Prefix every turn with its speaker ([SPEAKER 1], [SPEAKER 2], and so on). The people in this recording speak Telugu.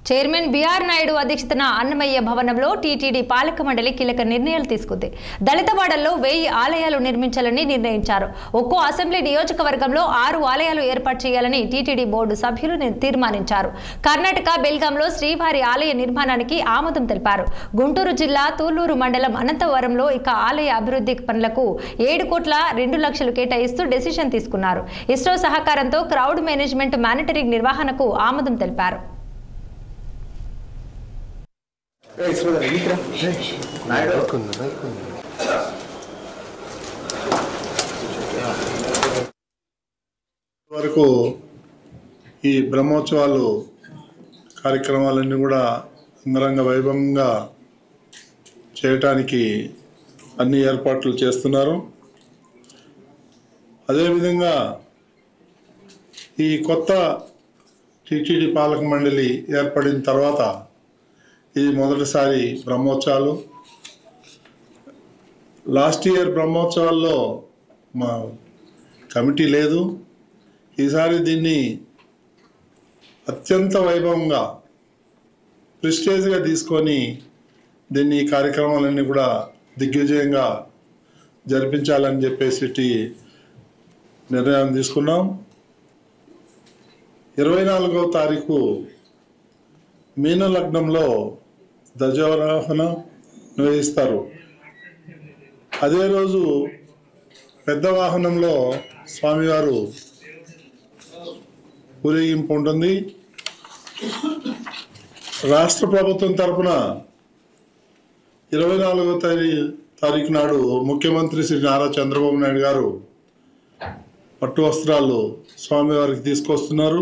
[SPEAKER 1] చైర్మన్ బిఆర్ నాయుడు అధ్యక్షతన అన్నమయ్య భవనంలో టీటీడీ పాలక మండలి కీలక నిర్ణయాలు తీసుకుంది. దళితవాడల్లో 1000 ఆలయాలు నిర్మించాలని నిర్ణయించారు. ఒక్కో అసెంబ్లీ నియోజకవర్గంలో 6 ఆలయాలు ఏర్పాటు చేయాలని టీటీడీ బోర్డు సభ్యులు తీర్మానించారు. కర్ణాటక బెల్గాంలో శ్రీవారి ఆలయ నిర్మాణానికి ఆమోదం తెలిపారు. గుంటూరు జిల్లా తూళ్లూరు మండలం అనంతవరంలో ఇక ఆలయ అభివృద్ధి పనులకు 7,02,00,000 కేటాయిస్తూ డెసిషన్ తీసుకున్నారు. ఇస్రో సహకారంతో క్రౌడ్ మేనేజ్మెంట్ మానిటరింగ్ నిర్వహణకు ఆమోదం తెలిపారు.
[SPEAKER 2] వరకు ఈ బ్రహ్మోత్సవాలు కార్యక్రమాలన్నీ కూడా అంగరంగ వైభవంగా చేయటానికి అన్ని ఏర్పాట్లు చేస్తున్నారు. అదేవిధంగా ఈ కొత్త టీటీడీ పాలక మండలి ఏర్పడిన తర్వాత ఇది మొదటిసారి బ్రహ్మోత్సవాలు. లాస్ట్ ఇయర్ బ్రహ్మోత్సవాల్లో మా కమిటీ లేదు. ఈసారి దీన్ని అత్యంత వైభవంగా ప్రెస్టేజ్గా తీసుకొని దీన్ని కార్యక్రమాలన్నీ కూడా దిగ్విజయంగా జరిపించాలని చెప్పేసి నిర్ణయం తీసుకున్నాం. 24వ తారీఖు మీన లగ్నంలో ధ్వజారోహణ నిర్వహిస్తారు. అదే రోజు పెద్ద వాహనంలో స్వామివారు ఊరేగింపు ఉంటుంది. రాష్ట్ర ప్రభుత్వం తరఫున 24వ తారీఖు నాడు ముఖ్యమంత్రి శ్రీ నారా చంద్రబాబు నాయుడు గారు పట్టు వస్త్రాలు స్వామివారికి తీసుకొస్తున్నారు.